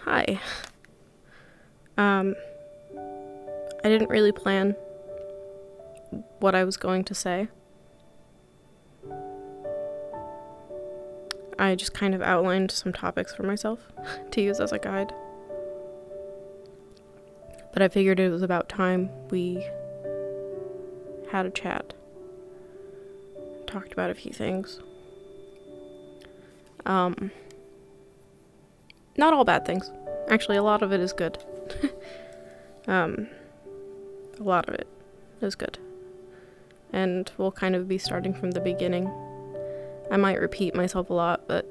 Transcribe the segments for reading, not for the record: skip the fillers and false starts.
Hi. I didn't really plan what I was going to say. I just kind of outlined some topics for myself to use as a guide. But I figured it was about time we had a chat. Talked about a few things. Not all bad things. Actually, a lot of it is good. A lot of it is good. And we'll kind of be starting from the beginning. I might repeat myself a lot, but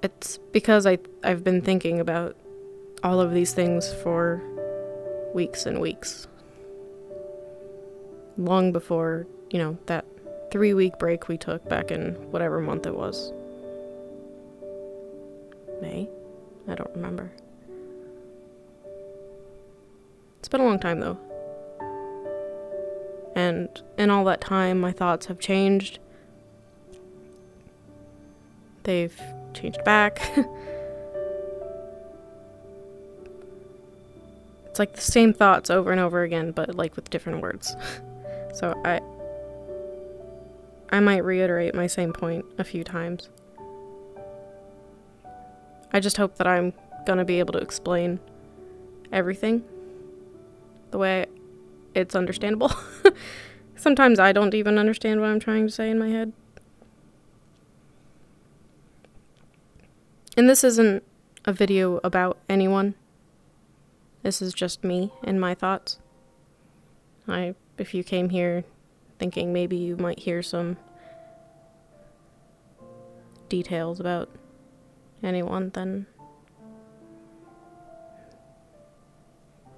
it's because I've been thinking about all of these things for weeks and weeks. Long before, that 3-week break we took back in whatever month it was. May? I don't remember. It's been a long time though. And in all that time, my thoughts have changed. They've changed back. It's like the same thoughts over and over again, but like with different words. So I might reiterate my same point a few times. I just hope that I'm gonna be able to explain everything the way it's understandable. Sometimes I don't even understand what I'm trying to say in my head. And this isn't a video about anyone. This is just me and my thoughts. If you came here thinking maybe you might hear some details about anyone, then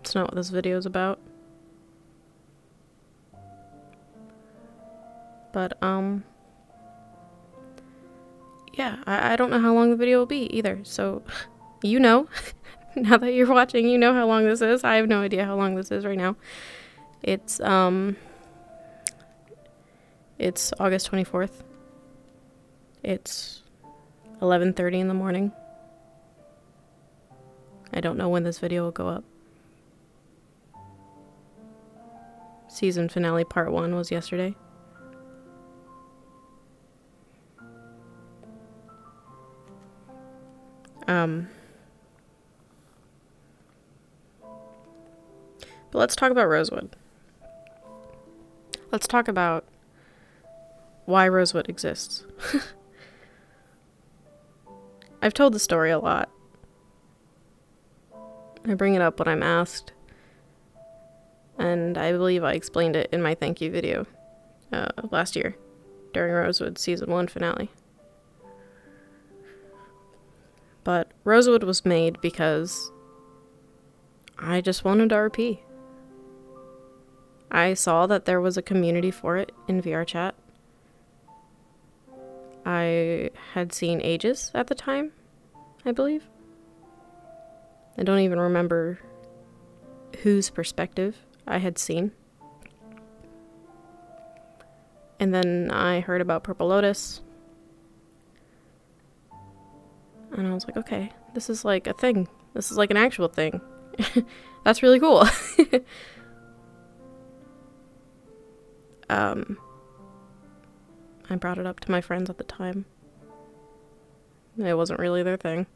it's not what this video is about. But, yeah, I don't know how long the video will be either, so, now that you're watching, you know how long this is. I have no idea how long this is right now. It's August 24th. It's 11:30 in the morning. I don't know when this video will go up. Season finale part 1 was yesterday. But let's talk about Rosewood. Let's talk about why Rosewood exists. I've told the story a lot. I bring it up when I'm asked. And I believe I explained it in my thank you video last year during Rosewood season 1 finale. But Rosewood was made because I just wanted RP. I saw that there was a community for it in VRChat. I had seen Aegis at the time, I believe. I don't even remember whose perspective I had seen. And then I heard about Purple Lotus. And I was like, okay, this is like a thing. This is like an actual thing. That's really cool. I brought it up to my friends at the time. It wasn't really their thing.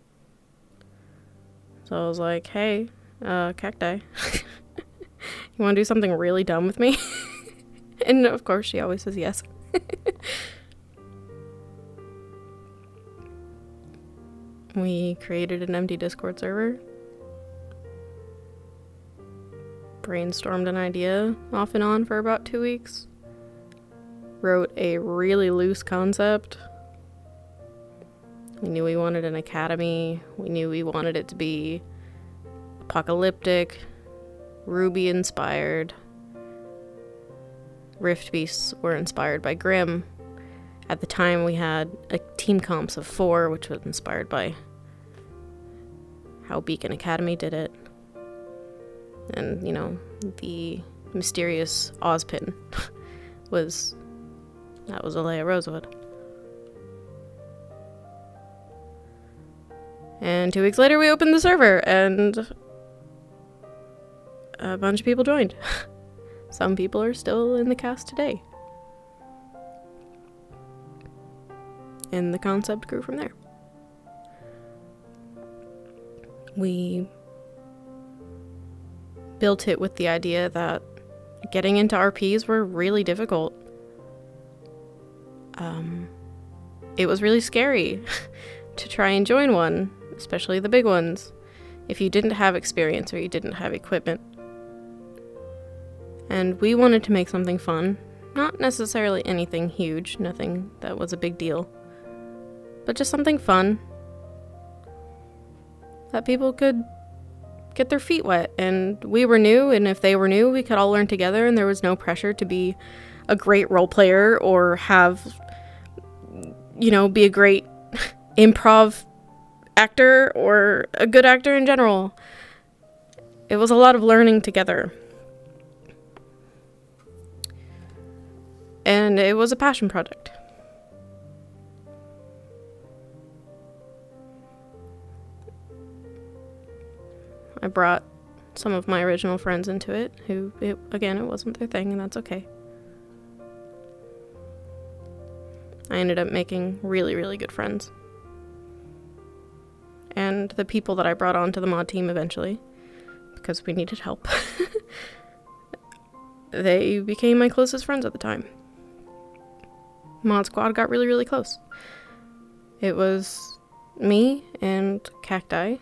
So I was like, hey, Cacti, you want to do something really dumb with me? And of course she always says yes. We created an empty Discord server. Brainstormed an idea off and on for about 2 weeks. Wrote a really loose concept. We knew we wanted an academy. We knew we wanted it to be apocalyptic, Ruby inspired. Rift Beasts were inspired by Grimm. At the time we had a team comps of 4, which was inspired by how Beacon Academy did it. And, the mysterious Ozpin was Alea Rosewood. And 2 weeks later, we opened the server, and a bunch of people joined. Some people are still in the cast today. And the concept grew from there. We built it with the idea that getting into RPs were really difficult. It was really scary to try and join one, especially the big ones, if you didn't have experience or you didn't have equipment. And we wanted to make something fun, not necessarily anything huge, nothing that was a big deal, but just something fun that people could get their feet wet. And we were new, and if they were new, we could all learn together, and there was no pressure to be a great role player or have, be a great improv actor or a good actor in general. It was a lot of learning together. And it was a passion project. I brought some of my original friends into it, it wasn't their thing, and that's okay. I ended up making really, really good friends. And the people that I brought onto the mod team eventually, because we needed help, they became my closest friends at the time. Mod Squad got really, really close. It was me and Cacti.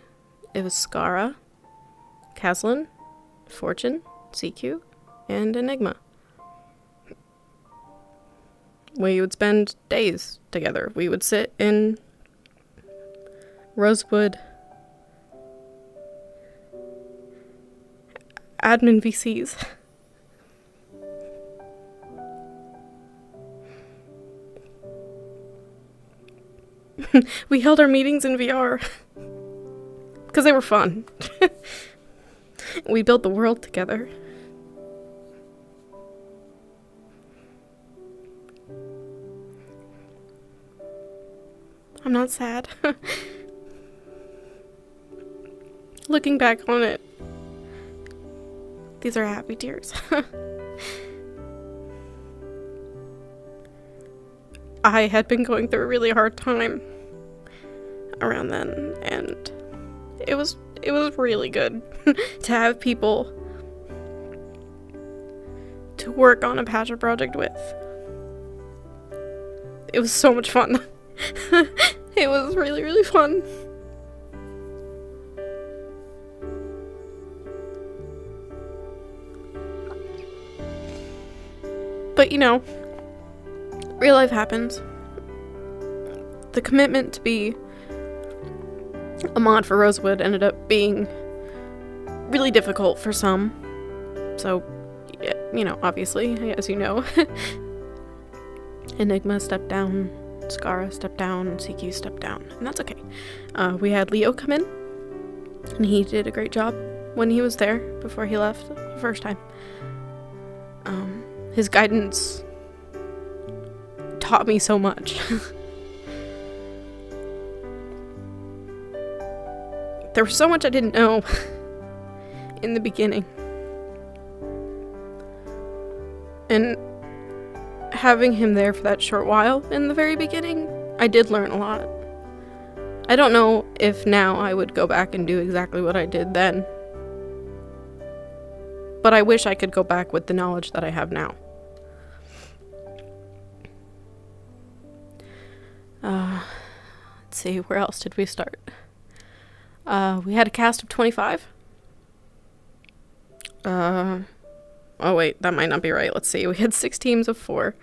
It was Skara, Caslin, Fortune, CQ, and Enigma. We would spend days together. We would sit in Rosewood admin VCs. We held our meetings in VR because they were fun. We built the world together. I'm not sad. Looking back on it, these are happy tears. I had been going through a really hard time around then, and it was really good to have people to work on a passion project with. It was so much fun. It was really, really fun. But real life happens. The commitment to be a mod for Rosewood ended up being really difficult for some. So, obviously, as you know, Enigma stepped down, Skara stepped down, CQ stepped down, and that's okay. We had Leo come in, and he did a great job when he was there before he left the first time. His guidance taught me so much. There was so much I didn't know in the beginning. And having him there for that short while in the very beginning, I did learn a lot. I don't know if now I would go back and do exactly what I did then. But I wish I could go back with the knowledge that I have now. Let's see, where else did we start? We had a cast of 25. Oh wait, that might not be right. Let's see, we had 6 teams of 4.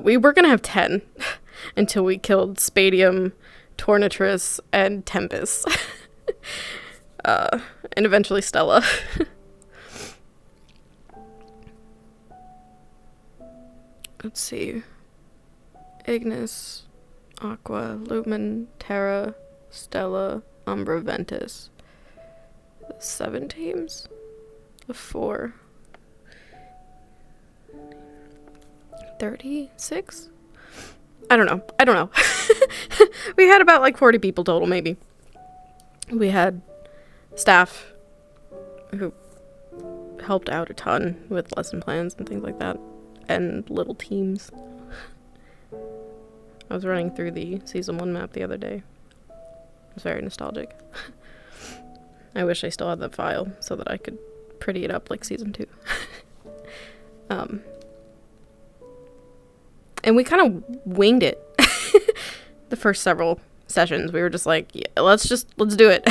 We were gonna have 10 until we killed Spadium, Tornatress, and Tempest. And eventually Stella. Let's see. Ignis, Aqua, Lumen, Terra, Stella, Umbra, Ventus. 7 teams of 4. 36? I don't know. We had about like 40 people total, maybe. We had staff who helped out a ton with lesson plans and things like that, and little teams. I was running through the season 1 map the other day. It was very nostalgic. I wish I still had that file so that I could pretty it up like season 2. And we kind of winged it. The first several sessions, we were just like, yeah, let's do it.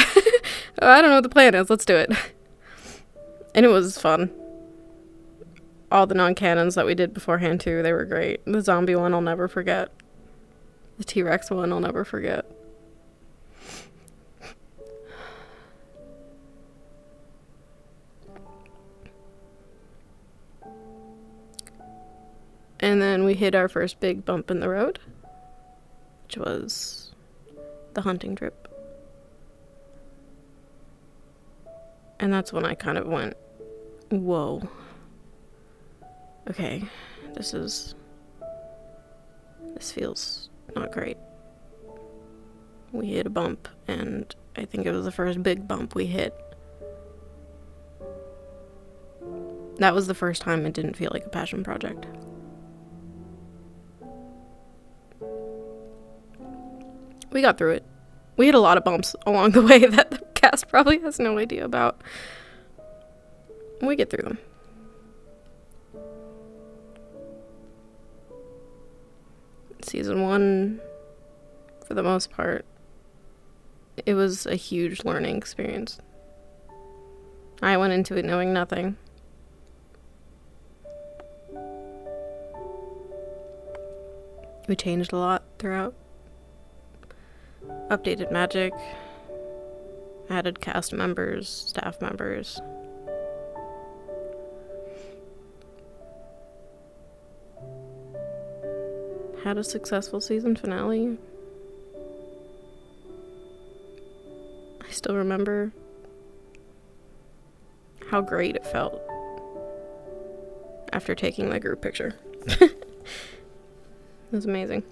I don't know what the plan is, let's do it. And it was fun. All the non-canons that we did beforehand too, they were great. The zombie one I'll never forget. The T-Rex one I'll never forget. And then we hit our first big bump in the road, which was the hunting trip. And that's when I kind of went, whoa. Okay, this feels not great. We hit a bump, and I think it was the first big bump we hit. That was the first time it didn't feel like a passion project. We got through it. We hit a lot of bumps along the way that the cast probably has no idea about. We get through them. Season 1, for the most part, it was a huge learning experience. I went into it knowing nothing. We changed a lot throughout. Updated magic, added cast members, staff members. Had a successful season finale. I still remember how great it felt after taking my group picture. It was amazing.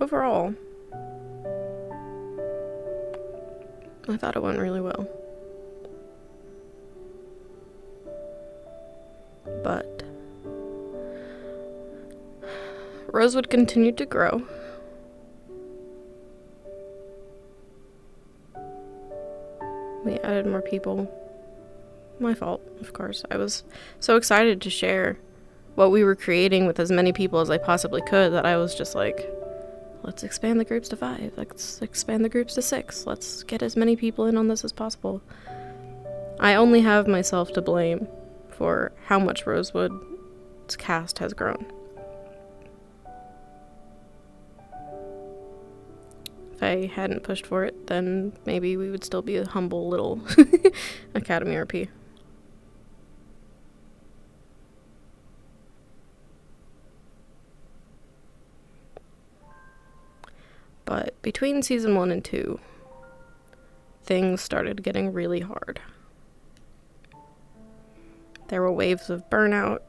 Overall, I thought it went really well. But Rosewood continued to grow. We added more people. My fault, of course. I was so excited to share what we were creating with as many people as I possibly could that I was just like, let's expand the groups to 5. Let's expand the groups to 6. Let's get as many people in on this as possible. I only have myself to blame for how much Rosewood's cast has grown. If I hadn't pushed for it, then maybe we would still be a humble little Academy RP. But between season 1 and 2, things started getting really hard. There were waves of burnout.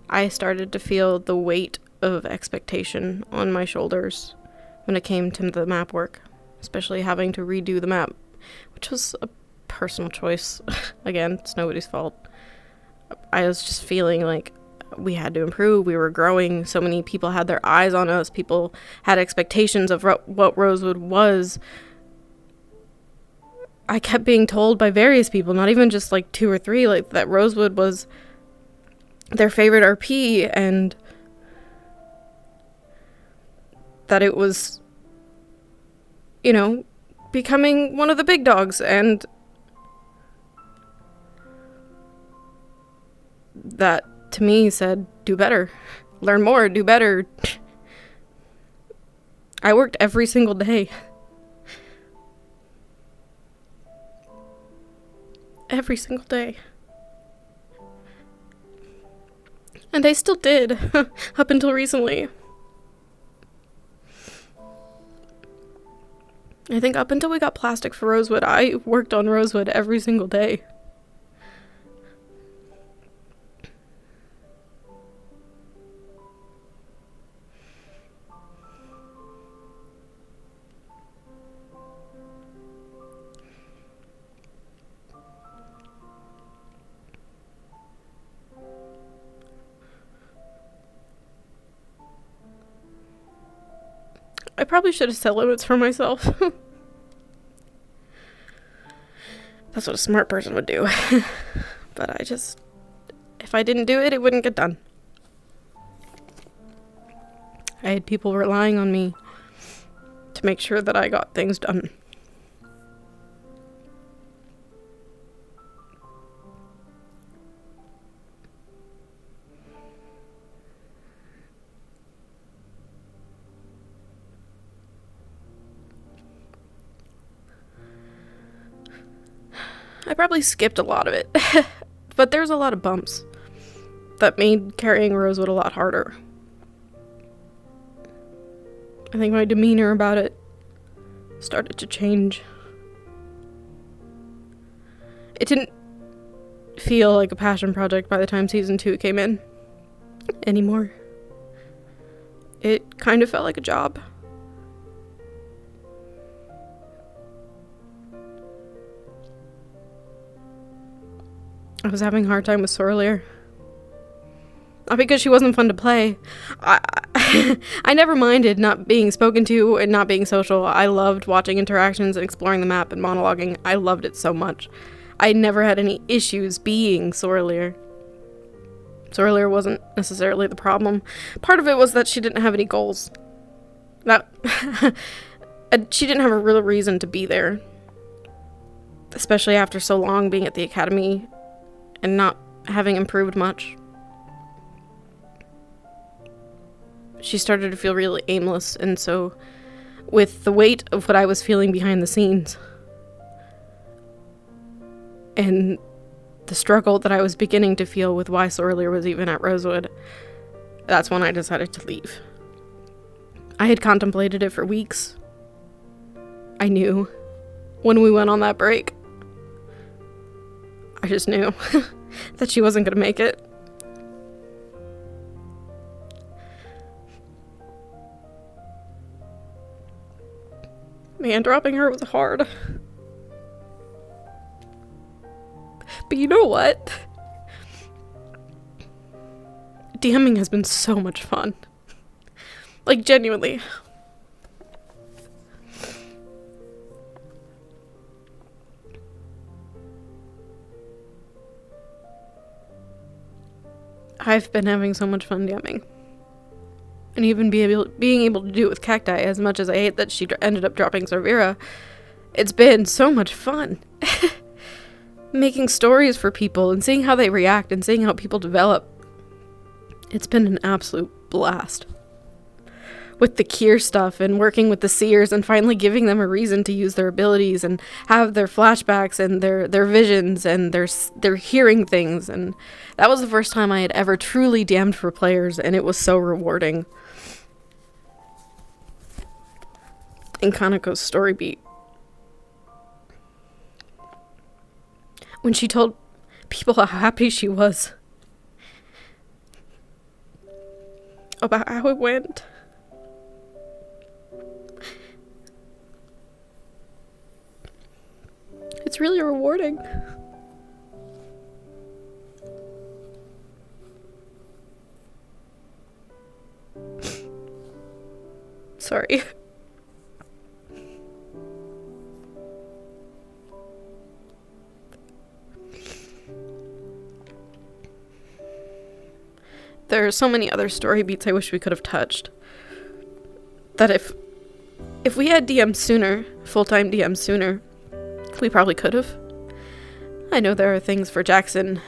I started to feel the weight of expectation on my shoulders when it came to the map work, especially having to redo the map, which was a personal choice. Again, it's nobody's fault. I was just feeling like we had to improve. We were growing. So many people had their eyes on us. People had expectations of what Rosewood was. I kept being told by various people, not even just like 2 or 3, like that Rosewood was their favorite RP and that it was, you know, becoming one of the big dogs, and that to me said, do better, learn more, do better. I worked every single day. Every single day. And I still did, up until recently. I think up until we got plastic for Rosewood, I worked on Rosewood every single day. probably should have set limits for myself. That's what a smart person would do. But if I didn't do it, it wouldn't get done. I had people relying on me to make sure that I got things done. I probably skipped a lot of it, but there's a lot of bumps that made carrying Rosewood a lot harder. I think my demeanor about it started to change. It didn't feel like a passion project by the time season 2 came in anymore. It kind of felt like a job. I was having a hard time with Sorlier. Not because she wasn't fun to play. I never minded not being spoken to and not being social. I loved watching interactions and exploring the map and monologuing. I loved it so much. I never had any issues being Sorlier. Sorlier wasn't necessarily the problem. Part of it was that she didn't have any goals. She didn't have a real reason to be there. Especially after so long being at the academy and not having improved much. She started to feel really aimless, and so with the weight of what I was feeling behind the scenes and the struggle that I was beginning to feel with why Sorlier was even at Rosewood, that's when I decided to leave. I had contemplated it for weeks. I knew when we went on that break. I just knew that she wasn't going to make it. Man, dropping her was hard. But you know what? DMing has been so much fun. Like, genuinely. I've been having so much fun DMing. And even being able to do it with Cacti, as much as I hate that she ended up dropping Servera, it's been so much fun. Making stories for people and seeing how they react and seeing how people develop. It's been an absolute blast. With the Kier stuff and working with the seers and finally giving them a reason to use their abilities and have their flashbacks and their visions and their hearing things. And that was the first time I had ever truly DM'd for players, and it was so rewarding. In Kaneko's story beat, when she told people how happy she was about how it went. It's really rewarding. Sorry. There are so many other story beats I wish we could have touched. That if we had DM'd sooner, full-time DM'd sooner, we probably could have. I know there are things for Jackson,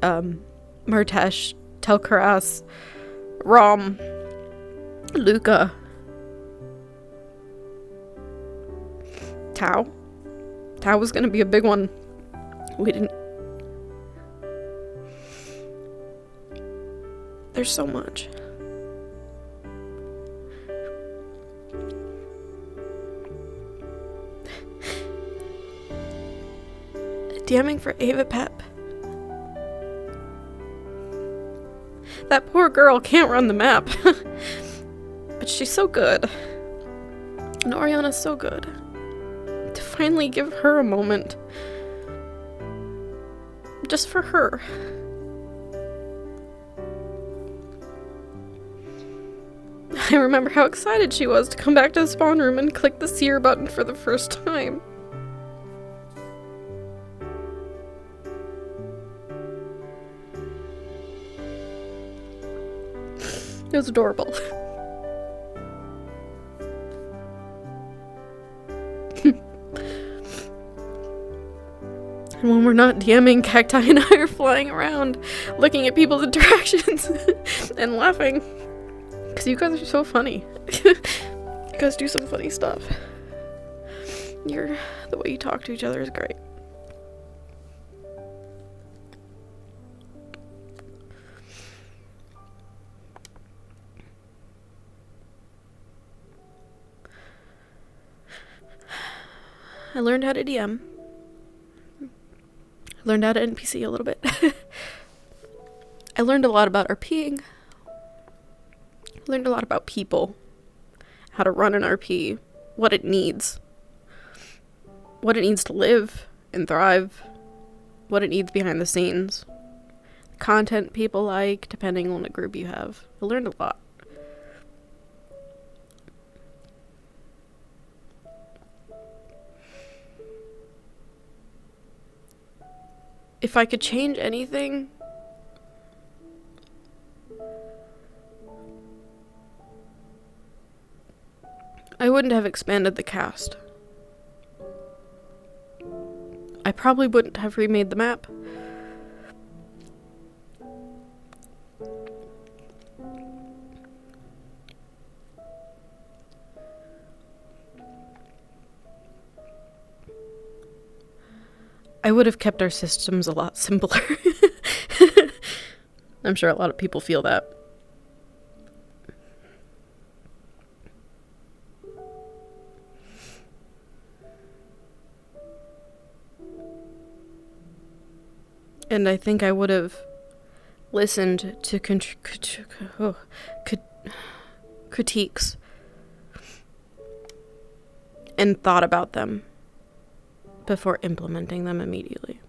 Murtesh, Telkaras, Rom, Luca, Tao. Tao was gonna be a big one. We didn't. There's so much. DMing for Ava Pep. That poor girl can't run the map. But she's so good. And Oriana's so good. To finally give her a moment. Just for her. I remember how excited she was to come back to the spawn room and click the sear button for the first time. It was adorable. And when we're not DMing, Cacti and I are flying around, looking at people's interactions and laughing. Because you guys are so funny. You guys do some funny stuff. The way you talk to each other is great. I learned how to DM. Learned how to NPC a little bit. I learned a lot about RPing. Learned a lot about people. How to run an RP. What it needs. What it needs to live and thrive. What it needs behind the scenes. Content people like, depending on what group you have. I learned a lot. If I could change anything, I wouldn't have expanded the cast. I probably wouldn't have remade the map. I would have kept our systems a lot simpler. I'm sure a lot of people feel that. And I think I would have listened to critiques and thought about them before implementing them immediately.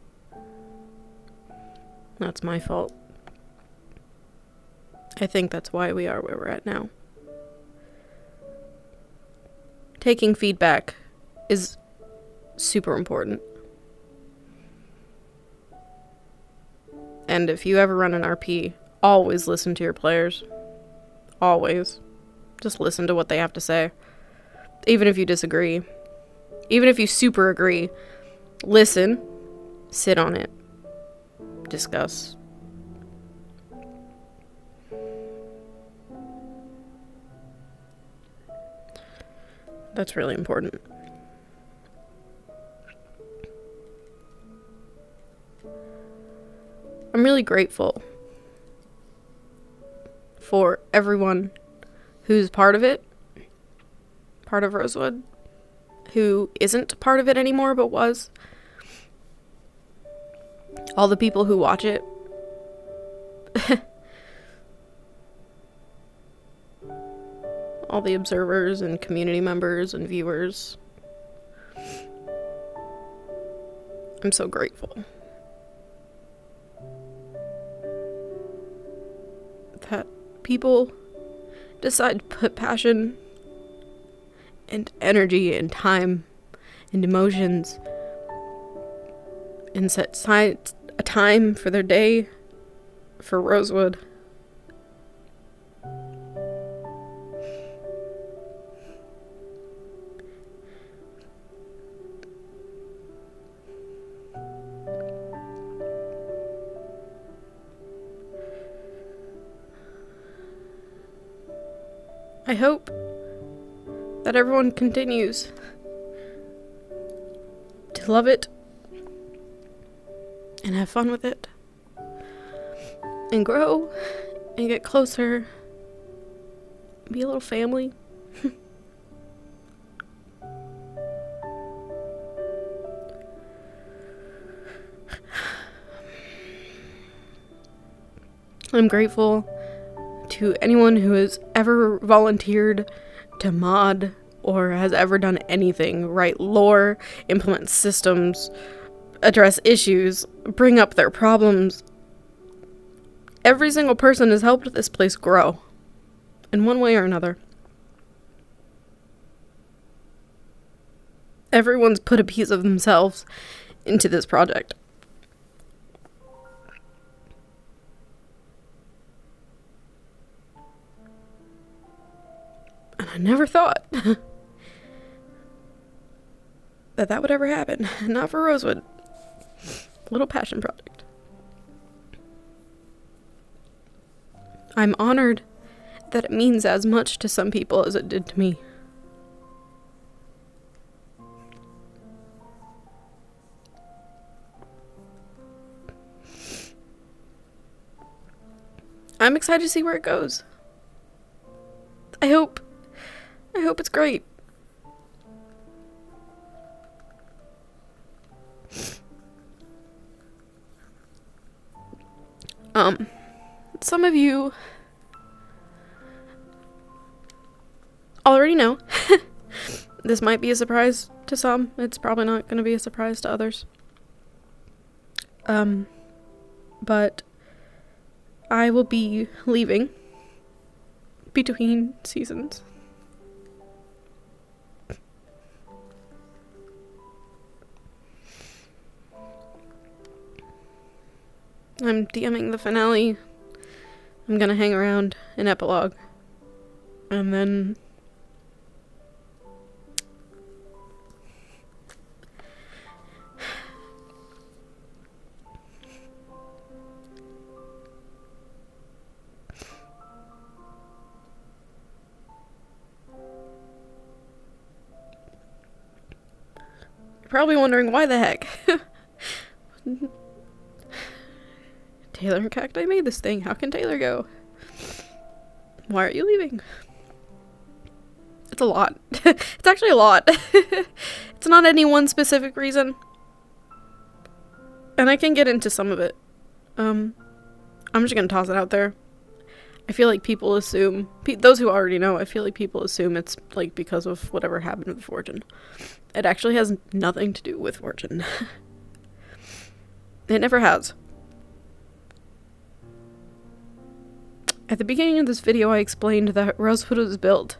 That's my fault. I think that's why we are where we're at now. Taking feedback is super important. And if you ever run an RP, always listen to your players. Always. Just listen to what they have to say. Even if you disagree. Even if you super agree. Listen. Sit on it. Discuss. That's really important. I'm really grateful for everyone who's part of it, part of Rosewood, who isn't part of it anymore but was. All the people who watch it. All the observers and community members and viewers. I'm so grateful that people decide to put passion and energy and time and emotions and set aside a time for their day for Rosewood. I hope that everyone continues to love it and have fun with it and grow and get closer, be a little family. I'm grateful to anyone who has ever volunteered to mod or has ever done anything, write lore, implement systems, address issues, bring up their problems. Every single person has helped this place grow in one way or another. Everyone's put a piece of themselves into this project. And I never thought that would ever happen. Not for Rosewood. Little passion project. I'm honored that it means as much to some people as it did to me. I'm excited to see where it goes. I hope it's great. Some of you already know. This might be a surprise to some. It's probably not going to be a surprise to others. But I will be leaving between seasons. I'm DMing the finale. I'm gonna hang around an epilogue. And then you're probably wondering why the heck. Taylor and Cacti made this thing. How can Taylor go? Why are you leaving? It's a lot. It's actually a lot. It's not any one specific reason. And I can get into some of it. I'm just gonna toss it out there. I feel like people assume, those who already know, I feel like people assume it's like because of whatever happened with Fortune. It actually has nothing to do with Fortune. It never has. At the beginning of this video, I explained that Rosewood was built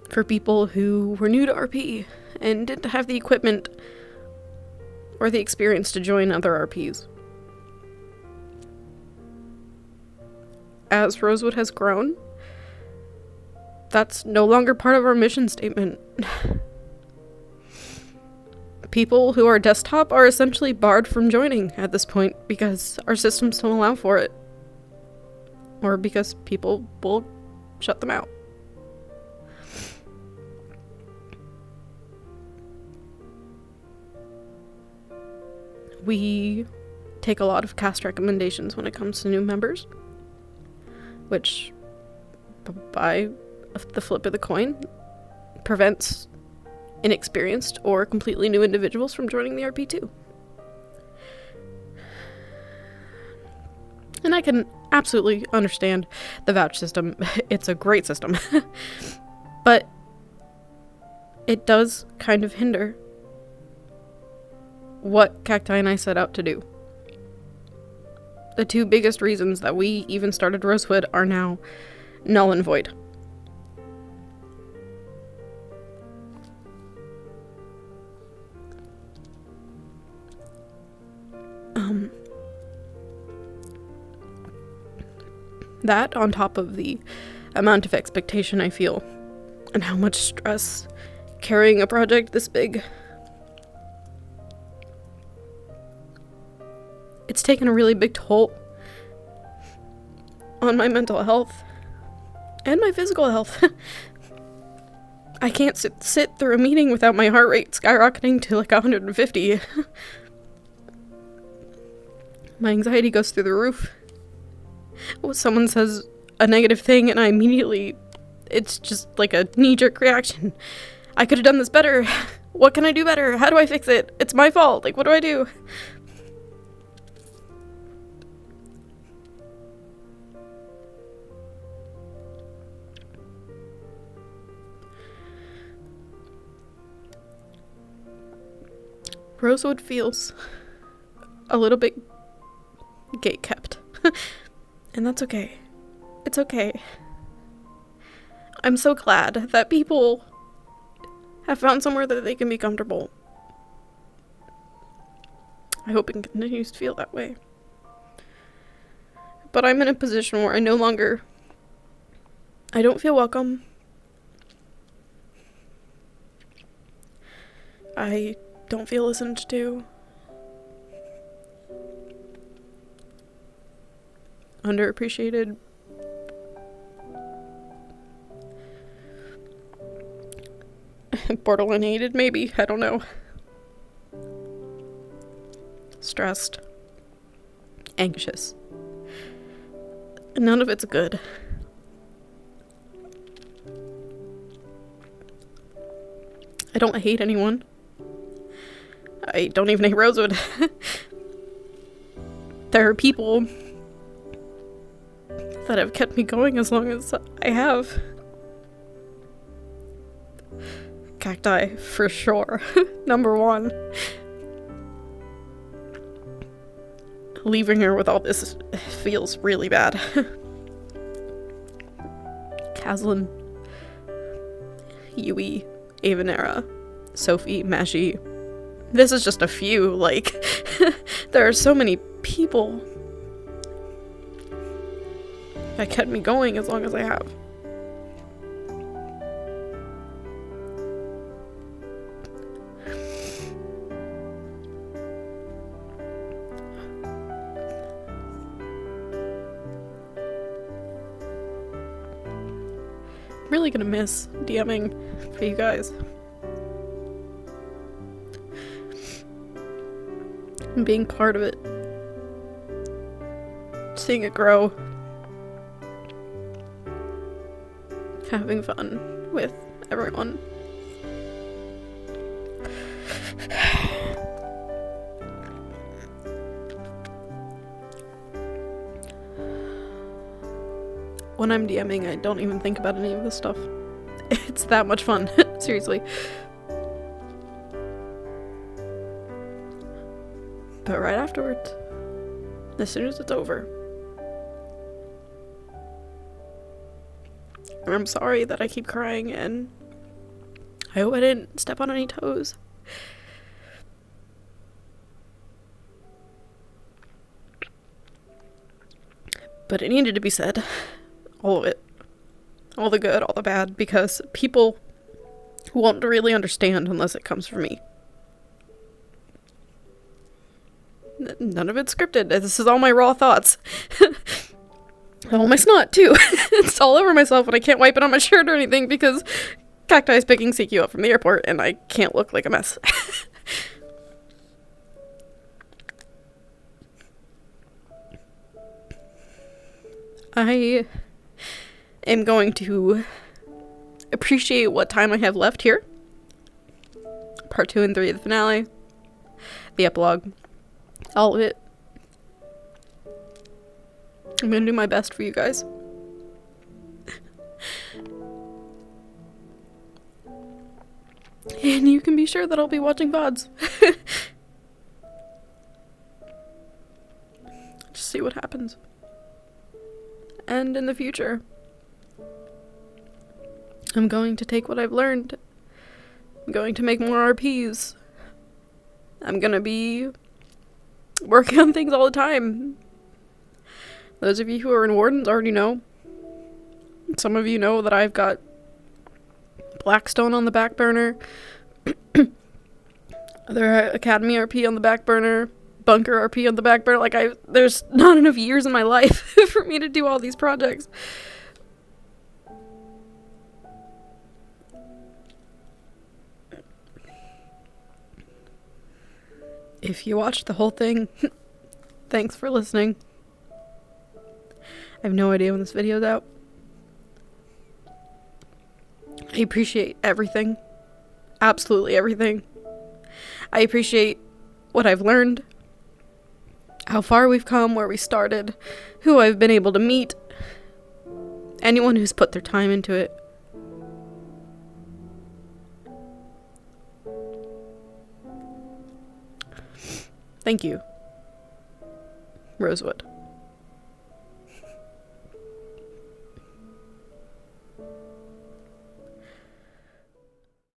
for people who were new to RP and didn't have the equipment or the experience to join other RPs. As Rosewood has grown, that's no longer part of our mission statement. People who are desktop are essentially barred from joining at this point because our systems don't allow for it. Or because people will shut them out. We take a lot of cast recommendations when it comes to new members, which, by the flip of the coin, prevents inexperienced or completely new individuals from joining the RP too. And I can absolutely understand the vouch system. It's a great system. But it does kind of hinder what Cacti and I set out to do. The two biggest reasons that we even started Rosewood are now null and void. That, on top of the amount of expectation I feel, and how much stress carrying a project this big. It's taken a really big toll on my mental health and my physical health. I can't sit through a meeting without my heart rate skyrocketing to like 150. My anxiety goes through the roof. Someone says a negative thing and I immediately, it's just like a knee-jerk reaction. I could have done this better. What can I do better? How do I fix it? It's my fault. Like, what do I do? Rosewood feels a little bit gate-kept. And that's okay. It's okay. I'm so glad that people have found somewhere that they can be comfortable. I hope it continues to feel that way. But I'm in a position where I don't feel welcome. I don't feel listened to. Underappreciated. Borderline hated, maybe. I don't know. Stressed. Anxious. None of it's good. I don't hate anyone. I don't even hate Rosewood. There are people that have kept me going as long as I have. Cacti, for sure. Number one. Leaving her with all this feels really bad. Caslin, Yui, Avenera, Sophie, Mashi. This is just a few, like, there are so many people that kept me going as long as I have. I'm really gonna miss DMing for you guys. And being part of it. Seeing it grow. Having fun with everyone. When I'm DMing, I don't even think about any of this stuff. It's that much fun. Seriously. But right afterwards, as soon as it's over, and I'm sorry that I keep crying, and I hope I didn't step on any toes. But it needed to be said. All of it. All the good, all the bad, because people won't really understand unless it comes from me. None of it's scripted. This is all my raw thoughts. All my snot, too. It's all over myself, and I can't wipe it on my shirt or anything because Cacti is picking CQ up from the airport, and I can't look like a mess. I am going to appreciate what time I have left here. Part 2 and 3 of the finale. The epilogue. All of it. I'm gonna do my best for you guys. And you can be sure that I'll be watching VODs. Just see what happens. And in the future, I'm going to take what I've learned. I'm going to make more RPs. I'm gonna be working on things all the time. Those of you who are in Wardens already know. Some of you know that I've got Blackstone on the back burner. Other Academy RP on the back burner. Bunker RP on the back burner. Like, there's not enough years in my life for me to do all these projects. If you watched the whole thing, thanks for listening. I have no idea when this video's out. I appreciate everything. Absolutely everything. I appreciate what I've learned. How far we've come, where we started, who I've been able to meet. Anyone who's put their time into it. Thank you, Rosewood.